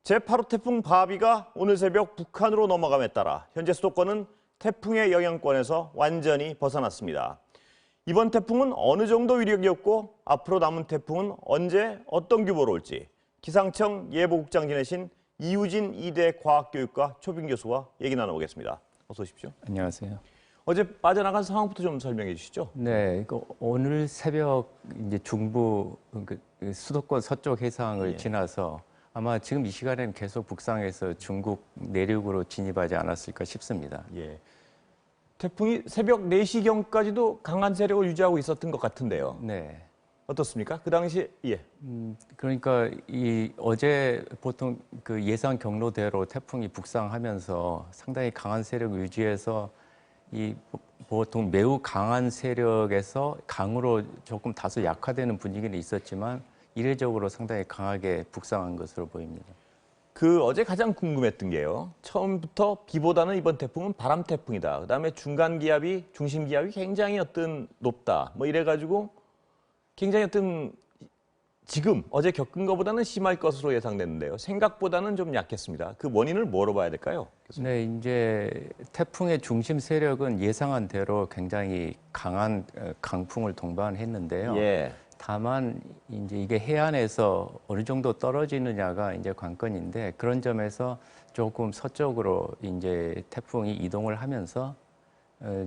제8호 태풍 바비가 오늘 새벽 북한으로 넘어감에 따라 현재 수도권은 태풍의 영향권에서 완전히 벗어났습니다. 이번 태풍은 어느 정도 위력이었고 앞으로 남은 태풍은 언제 어떤 규모로 올지 기상청 예보국장 지내신 이우진 이대 과학교육과 초빙 교수와 얘기 나눠보겠습니다. 어서 오십시오. 안녕하세요. 어제 빠져나간 상황부터 좀 설명해 주시죠. 네, 오늘 새벽 이제 중부 수도권 서쪽 해상을 지나서 아마 지금 이 시간에는 계속 북상해서 중국 내륙으로 진입하지 않았을까 싶습니다. 예. 태풍이 새벽 4시경까지도 강한 세력을 유지하고 있었던 것 같은데요. 네. 어떻습니까? 그 당시 그러니까 어제 보통 그 예상 경로대로 태풍이 북상하면서 상당히 강한 세력을 유지해서 보통 매우 강한 세력에서 강으로 조금 다소 약화되는 분위기는 있었지만 이례적으로 상당히 강하게 북상한 것으로 보입니다. 그 어제 가장 궁금했던 게요. 처음부터 비보다는 이번 태풍은 바람 태풍이다. 그다음에 중간 기압이 중심 기압이 굉장히 높다. 뭐 이래가지고 굉장히 지금 어제 겪은 것보다는 심할 것으로 예상됐는데요. 생각보다는 좀 약했습니다. 그 원인을 뭐로 봐야 될까요? 교수님? 네, 이제 태풍의 중심 세력은 예상한 대로 굉장히 강한 강풍을 동반했는데요. 예. 다만 이제 이게 해안에서 어느 정도 떨어지느냐가 이제 관건인데 그런 점에서 조금 서쪽으로 이제 태풍이 이동을 하면서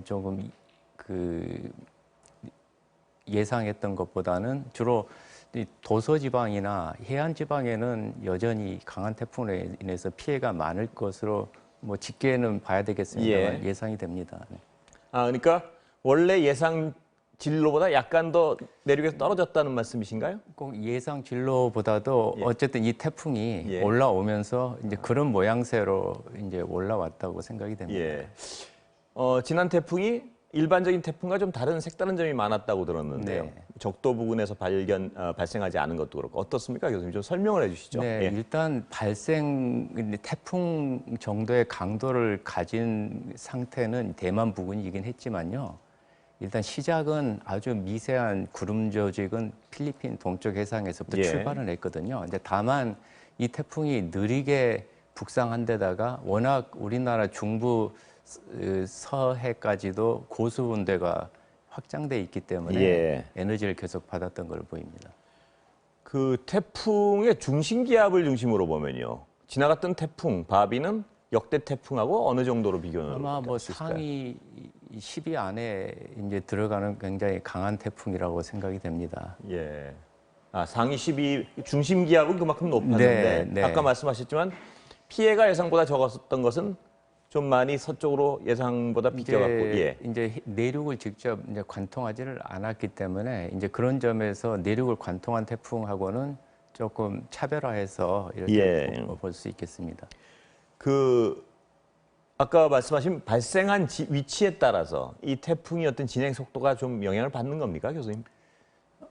조금 그 예상했던 것보다는 주로 도서 지방이나 해안 지방에는 여전히 강한 태풍으로 인해서 피해가 많을 것으로 뭐 직계는 봐야 되겠습니다만 예상이 됩니다. 네. 그러니까 원래 예상 진로보다 약간 더 내륙에서 떨어졌다는 말씀이신가요? 꼭 예상 진로보다도 어쨌든 이 태풍이 예. 올라오면서 이제 그런 모양새로 이제 올라왔다고 생각이 됩니다. 예. 지난 태풍이 일반적인 태풍과 좀 다른 색다른 점이 많았다고 들었는데요. 네. 적도 부근에서 발생하지 않은 것도 그렇고 어떻습니까, 교수님? 좀 설명을 해주시죠. 네, 일단 태풍 정도의 강도를 가진 상태는 대만 부근이긴 했지만요. 일단 시작은 아주 미세한 구름 조직은 필리핀 동쪽 해상에서부터 출발을 했거든요. 근데 다만 이 태풍이 느리게 북상한 데다가 워낙 우리나라 중부 서해까지도 고수운대가 확장돼 있기 때문에 에너지를 계속 받았던 걸로 보입니다. 그 태풍의 중심 기압을 중심으로 보면요. 지나갔던 태풍 바비는 역대 태풍하고 어느 정도로 비교를 아마 뭐 할수 있을까요? 상위 10위 안에 이제 들어가는 굉장히 강한 태풍이라고 생각이 됩니다. 예. 상위 10위 중심 기압은 그만큼 높았는데 네. 아까 말씀하셨지만 피해가 예상보다 적었던 것은 좀 많이 서쪽으로 예상보다 비껴갔고 이제 내륙을 직접 이제 관통하지를 않았기 때문에 이제 그런 점에서 내륙을 관통한 태풍하고는 조금 차별화해서 이렇게 볼 수 있겠습니다. 아까 말씀하신 발생한 위치에 따라서 이 태풍이 어떤 진행 속도가 좀 영향을 받는 겁니까, 교수님?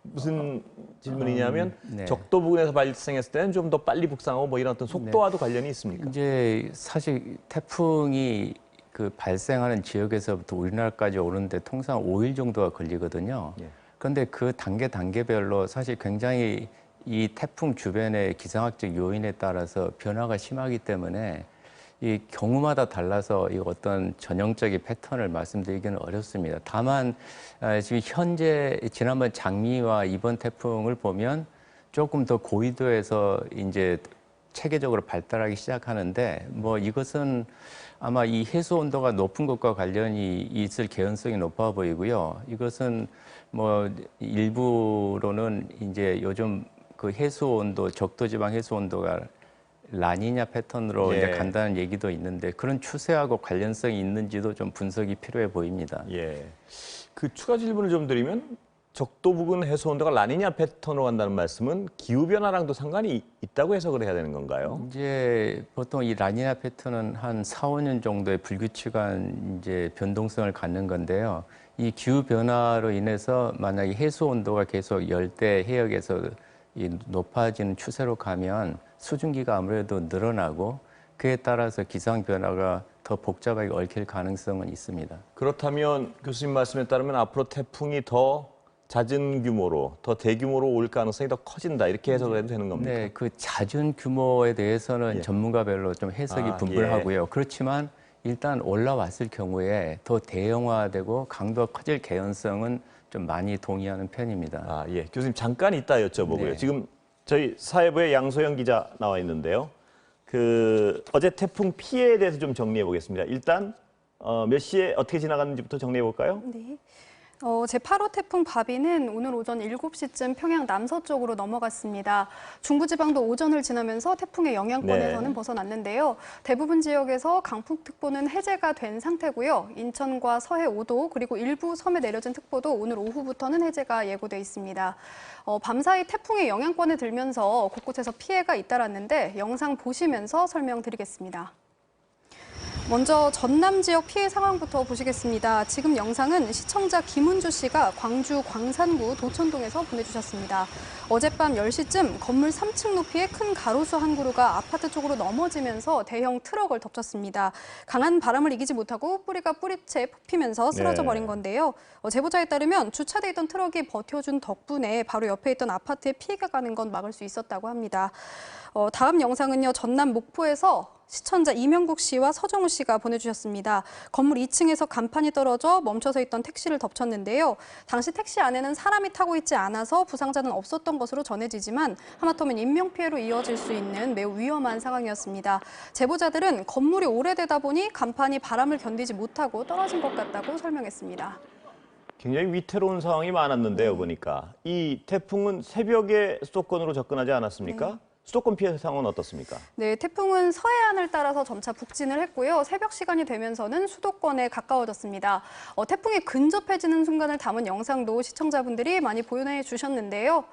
무슨 질문이냐면 적도 부근에서 발생했을 때는 좀 더 빨리 북상하고 뭐 이런 어떤 속도와도 관련이 있습니까? 이제 사실 태풍이 그 발생하는 지역에서부터 우리나라까지 오는데 통상 5일 정도가 걸리거든요. 그런데 그 단계별로 사실 굉장히 이 태풍 주변의 기상학적 요인에 따라서 변화가 심하기 때문에 이 경우마다 달라서 이 어떤 전형적인 패턴을 말씀드리기는 어렵습니다. 다만 지금 현재 지난번 장미와 이번 태풍을 보면 조금 더 고위도에서 이제 체계적으로 발달하기 시작하는데 뭐 이것은 아마 이 해수 온도가 높은 것과 관련이 있을 개연성이 높아 보이고요. 이것은 뭐 일부로는 이제 요즘 그 해수 온도, 적도 지방 해수 온도가 라니냐 패턴으로 이제 간다는 얘기도 있는데 그런 추세하고 관련성이 있는지도 좀 분석이 필요해 보입니다. 그 추가 질문을 좀 드리면 적도 부근 해수 온도가 라니냐 패턴으로 간다는 말씀은 기후 변화랑도 상관이 있다고 해석을 해야 되는 건가요? 이제 보통 이 라니냐 패턴은 한 4, 5년 정도의 불규칙한 이제 변동성을 갖는 건데요. 이 기후 변화로 인해서 만약에 해수 온도가 계속 열대 해역에서 높아지는 추세로 가면 수증기가 아무래도 늘어나고 그에 따라서 기상 변화가 더 복잡하게 얽힐 가능성은 있습니다. 그렇다면 교수님 말씀에 따르면 앞으로 태풍이 더 잦은 규모로 더 대규모로 올 가능성이 더 커진다 이렇게 해석을 해도 되는 겁니까? 네, 그 잦은 규모에 대해서는 예. 전문가별로 좀 해석이 분분하고요. 그렇지만 일단 올라왔을 경우에 더 대형화되고 강도가 커질 개연성은 좀 많이 동의하는 편입니다. 아, 예. 교수님 잠깐 이따 여쭤보고요. 네. 지금 저희 사회부의 양소영 기자 나와 있는데요. 어제 태풍 피해에 대해서 좀 정리해 보겠습니다. 일단 몇 시에 어떻게 지나갔는지부터 정리해 볼까요? 네. 제8호 태풍 바비는 오늘 오전 7시쯤 평양 남서쪽으로 넘어갔습니다. 중부지방도 오전을 지나면서 태풍의 영향권에서는 벗어났는데요. 대부분 지역에서 강풍특보는 해제가 된 상태고요. 인천과 서해 5도 그리고 일부 섬에 내려진 특보도 오늘 오후부터는 해제가 예고돼 있습니다. 밤사이 태풍의 영향권에 들면서 곳곳에서 피해가 잇따랐는데 영상 보시면서 설명드리겠습니다. 먼저 전남 지역 피해 상황부터 보시겠습니다. 지금 영상은 시청자 김은주 씨가 광주 광산구 도천동에서 보내주셨습니다. 어젯밤 10시쯤 건물 3층 높이의 큰 가로수 한 그루가 아파트 쪽으로 넘어지면서 대형 트럭을 덮쳤습니다. 강한 바람을 이기지 못하고 뿌리가 뿌리채 뽑히면서 쓰러져 버린 건데요. 제보자에 따르면 주차돼 있던 트럭이 버텨준 덕분에 바로 옆에 있던 아파트에 피해가 가는 건 막을 수 있었다고 합니다. 다음 영상은요, 전남 목포에서 시청자 이명국 씨와 서정우 씨가 보내주셨습니다. 건물 2층에서 간판이 떨어져 멈춰서 있던 택시를 덮쳤는데요. 당시 택시 안에는 사람이 타고 있지 않아서 부상자는 없었던 것으로 전해지지만 하마터면 인명피해로 이어질 수 있는 매우 위험한 상황이었습니다. 제보자들은 건물이 오래되다 보니 간판이 바람을 견디지 못하고 떨어진 것 같다고 설명했습니다. 굉장히 위태로운 상황이 많았는데요, 보니까. 이 태풍은 새벽에 수도권으로 접근하지 않았습니까? 수도권 피해 상황은 어떻습니까? 네, 태풍은 서해안을 따라서 점차 북진을 했고요. 새벽 시간이 되면서는 수도권에 가까워졌습니다. 태풍이 근접해지는 순간을 담은 영상도 시청자분들이 많이 보내 주셨는데요.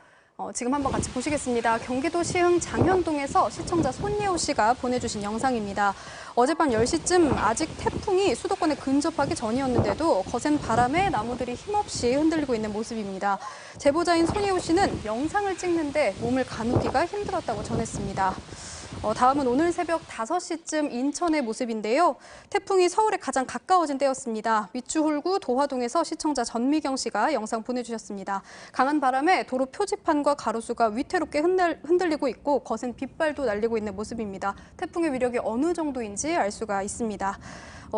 지금 한번 같이 보시겠습니다. 경기도 시흥 장현동에서 시청자 손예호 씨가 보내주신 영상입니다. 어젯밤 10시쯤 아직 태풍이 수도권에 근접하기 전이었는데도 거센 바람에 나무들이 힘없이 흔들리고 있는 모습입니다. 제보자인 손예호 씨는 영상을 찍는데 몸을 가누기가 힘들었다고 전했습니다. 다음은 오늘 새벽 5시쯤 인천의 모습인데요. 태풍이 서울에 가장 가까워진 때였습니다. 위추홀구 도화동에서 시청자 전미경 씨가 영상 보내주셨습니다. 강한 바람에 도로 표지판과 가로수가 위태롭게 흔들리고 있고 거센 빗발도 날리고 있는 모습입니다. 태풍의 위력이 어느 정도인지 알 수가 있습니다.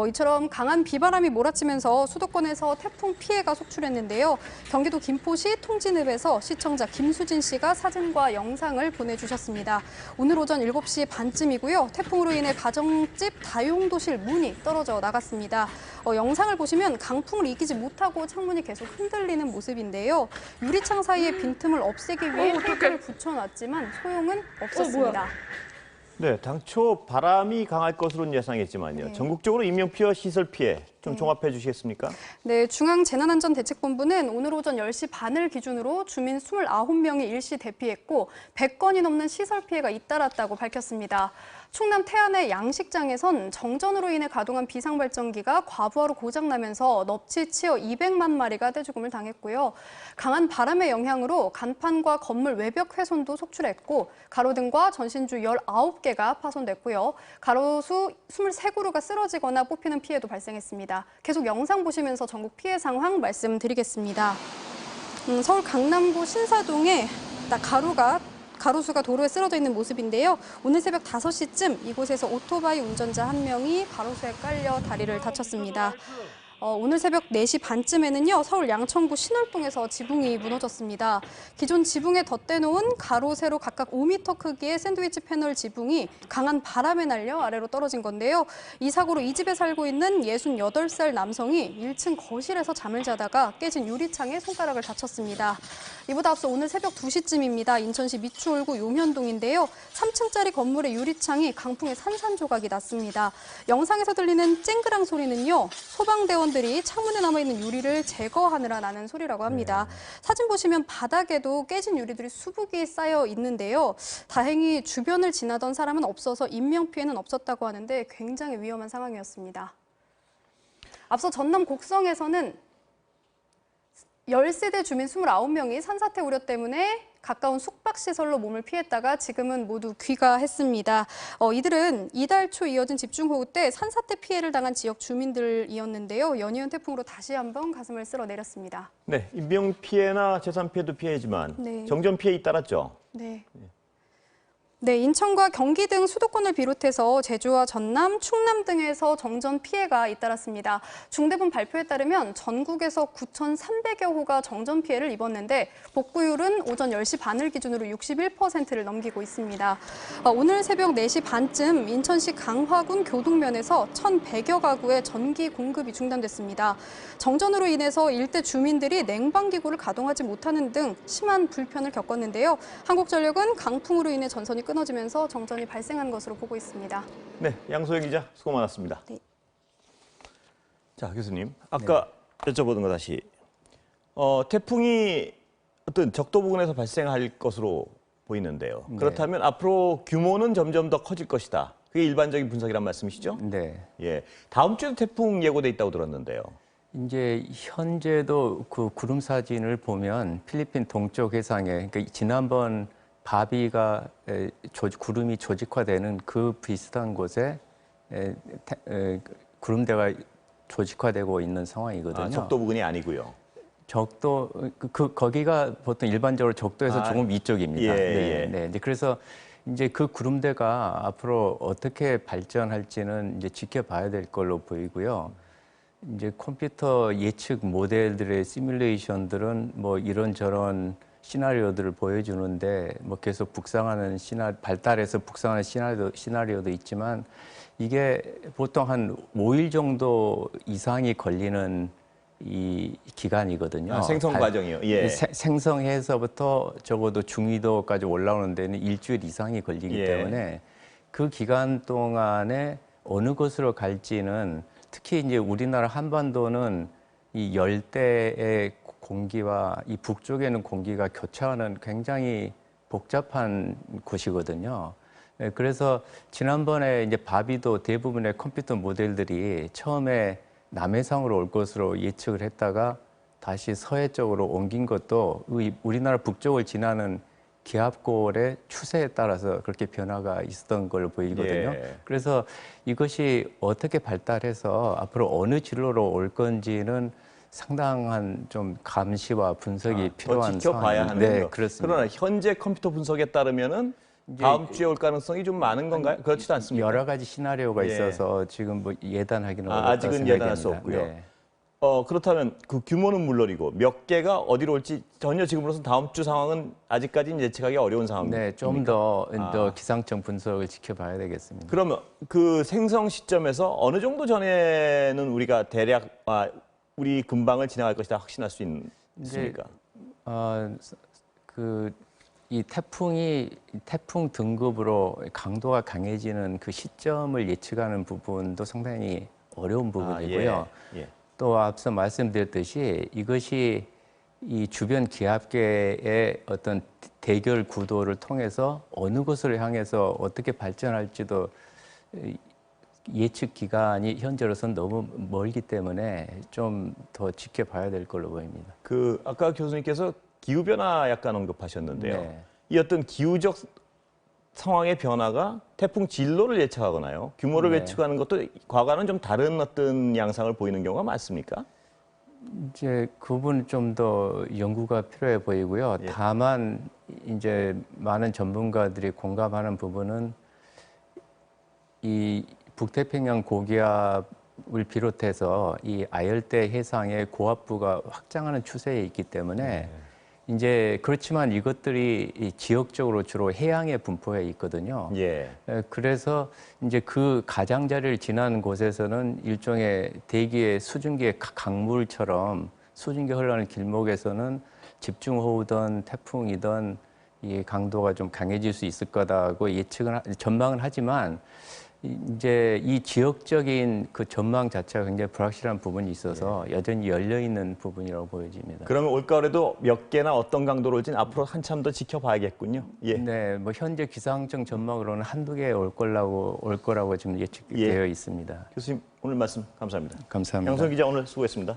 이처럼 강한 비바람이 몰아치면서 수도권에서 태풍 피해가 속출했는데요. 경기도 김포시 통진읍에서 시청자 김수진 씨가 사진과 영상을 보내주셨습니다. 오늘 오전 7시 반쯤이고요. 태풍으로 인해 가정집 다용도실 문이 떨어져 나갔습니다. 영상을 보시면 강풍을 이기지 못하고 창문이 계속 흔들리는 모습인데요. 유리창 사이의 빈틈을 없애기 위해 테이프를 붙여놨지만 소용은 없었습니다. 네, 당초 바람이 강할 것으로는 예상했지만요. 전국적으로 인명피해와 시설 피해 좀 종합해 주시겠습니까? 네, 중앙재난안전대책본부는 오늘 오전 10시 반을 기준으로 주민 29명이 일시 대피했고 100건이 넘는 시설 피해가 잇따랐다고 밝혔습니다. 충남 태안의 양식장에선 정전으로 인해 가동한 비상발전기가 과부하로 고장나면서 넙치 치어 200만 마리가 떼죽음을 당했고요. 강한 바람의 영향으로 간판과 건물 외벽 훼손도 속출했고 가로등과 전신주 19개가 파손됐고요. 가로수 23그루가 쓰러지거나 뽑히는 피해도 발생했습니다. 계속 영상 보시면서 전국 피해 상황 말씀드리겠습니다. 서울 강남구 신사동에 가로수가 도로에 쓰러져 있는 모습인데요. 오늘 새벽 5시쯤 이곳에서 오토바이 운전자 한 명이 가로수에 깔려 다리를 다쳤습니다. 오늘 새벽 4시 반쯤에는요, 서울 양천구 신월동에서 지붕이 무너졌습니다. 기존 지붕에 덧대놓은 가로, 세로 각각 5m 크기의 샌드위치 패널 지붕이 강한 바람에 날려 아래로 떨어진 건데요. 이 사고로 이 집에 살고 있는 68살 남성이 1층 거실에서 잠을 자다가 깨진 유리창에 손가락을 다쳤습니다. 이보다 앞서 오늘 새벽 2시쯤입니다. 인천시 미추홀구 용현동인데요. 3층짜리 건물의 유리창이 강풍에 산산조각이 났습니다. 영상에서 들리는 쨍그랑 소리는요, 소방대원들이 창문에 남아있는 유리를 제거하느라 나는 소리라고 합니다. 사진 보시면 바닥에도 깨진 유리들이 수북이 쌓여 있는데요. 다행히 주변을 지나던 사람은 없어서 인명피해는 없었다고 하는데 굉장히 위험한 상황이었습니다. 앞서 전남 곡성에서는 10세대 주민 29명이 산사태 우려 때문에 가까운 숙박시설로 몸을 피했다가 지금은 모두 귀가했습니다. 이들은 이달 초 이어진 집중호우 때 산사태 피해를 당한 지역 주민들이었는데요. 연이은 태풍으로 다시 한번 가슴을 쓸어내렸습니다. 네, 인명 피해나 재산 피해도 피해지만 네. 정전 피해 잇따랐죠. 네, 인천과 경기 등 수도권을 비롯해서 제주와 전남, 충남 등에서 정전 피해가 잇따랐습니다. 중대본 발표에 따르면 전국에서 9,300여 호가 정전 피해를 입었는데 복구율은 오전 10시 반을 기준으로 61%를 넘기고 있습니다. 오늘 새벽 4시 반쯤 인천시 강화군 교동면에서 1,100여 가구의 전기 공급이 중단됐습니다. 정전으로 인해서 일대 주민들이 냉방기구를 가동하지 못하는 등 심한 불편을 겪었는데요. 한국전력은 강풍으로 인해 전선이 끊어지면서 정전이 발생한 것으로 보고 있습니다. 네, 양소영 기자 수고 많았습니다. 네. 자, 교수님, 아까 여쭤보던 거 다시. 태풍이 어떤 적도 부근에서 발생할 것으로 보이는데요. 그렇다면 앞으로 규모는 점점 더 커질 것이다. 그게 일반적인 분석이란 말씀이시죠? 네. 예. 다음 주에도 태풍 예고돼 있다고 들었는데요. 이제 현재도 그 구름 사진을 보면 필리핀 동쪽 해상에, 그러니까 지난번 바비가 구름이 조직화되는 그 비슷한 곳에 구름대가 조직화되고 있는 상황이거든요. 적도 부근이 아니고요. 적도 거기가 보통 일반적으로 적도에서 조금 위쪽입니다. 네. 이제 그래서 이제 그 구름대가 앞으로 어떻게 발전할지는 이제 지켜봐야 될 걸로 보이고요. 이제 컴퓨터 예측 모델들의 시뮬레이션들은 뭐 이런저런 시나리오들을 보여주는데 뭐 계속 발달해서 북상하는 시나리오도 있지만 이게 보통 한 5일 정도 이상이 걸리는 이 기간이거든요. 생성 과정이요. 예. 생성해서부터 적어도 중위도까지 올라오는 데는 일주일 이상이 걸리기 때문에 그 기간 동안에 어느 곳으로 갈지는 특히 이제 우리나라 한반도는 이 열대의 공기와 이 북쪽에는 공기가 교차하는 굉장히 복잡한 곳이거든요. 그래서 지난번에 이제 바비도 대부분의 컴퓨터 모델들이 처음에 남해상으로 올 것으로 예측을 했다가 다시 서해 쪽으로 옮긴 것도 우리나라 북쪽을 지나는 기압골의 추세에 따라서 그렇게 변화가 있었던 걸로 보이거든요. 그래서 이것이 어떻게 발달해서 앞으로 어느 진로로 올 건지는 상당한 좀 감시와 분석이 필요한 더 지켜봐야 하는군요. 네, 그렇습니다. 그러나 현재 컴퓨터 분석에 따르면은 다음 주에 올 가능성이 좀 많은 건가요? 그렇지도 않습니까? 여러 가지 시나리오가 있어서 지금 뭐 예단하기는 아직은 예단할 수 없고요. 네. 그렇다면 그 규모는 물론이고 몇 개가 어디로 올지 전혀 지금으로서는 다음 주 상황은 아직까지는 예측하기 어려운 상황입니다. 네, 좀 더 기상청 분석을 지켜봐야 되겠습니다. 그러면 그 생성 시점에서 어느 정도 전에는 우리가 대략 우리 근방을 지나갈 것이다 확신할 수 있습니까? 이 태풍 등급으로 강도가 강해지는 그 시점을 예측하는 부분도 상당히 어려운 부분이고요. 또 앞서 말씀드렸듯이 이것이 이 주변 기압계의 어떤 대결 구도를 통해서 어느 곳을 향해서 어떻게 발전할지도 예측 기간이 현재로서는 너무 멀기 때문에 좀 더 지켜봐야 될 걸로 보입니다. 아까 교수님께서 기후변화 약간 언급하셨는데요. 네. 이 어떤 기후적 상황의 변화가 태풍 진로를 예측하거나요. 규모를 예측하는 것도 과거와는 좀 다른 어떤 양상을 보이는 경우가 많습니까? 이제 그 부분은 좀 더 연구가 필요해 보이고요. 다만 이제 많은 전문가들이 공감하는 부분은 이 북태평양 고기압을 비롯해서 이 아열대 해상의 고압부가 확장하는 추세에 있기 때문에 이제 그렇지만 이것들이 지역적으로 주로 해양에 분포해 있거든요. 그래서 이제 그 가장자리를 지나는 곳에서는 일종의 대기의 수증기의 강물처럼 수증기 흘러가는 길목에서는 집중호우든 태풍이든 이 강도가 좀 강해질 수 있을 거다고 전망은 하지만 이제 이 지역적인 그 전망 자체가 굉장히 불확실한 부분이 있어서 여전히 열려 있는 부분이라고 보여집니다. 그러면 올가을에도 몇 개나 어떤 강도로 올지는 앞으로 한참 더 지켜봐야겠군요. 네, 뭐 현재 기상청 전망으로는 한두 개 올 거라고 지금 예측되어 있습니다. 교수님 오늘 말씀 감사합니다. 감사합니다. 양성 기자 오늘 수고했습니다.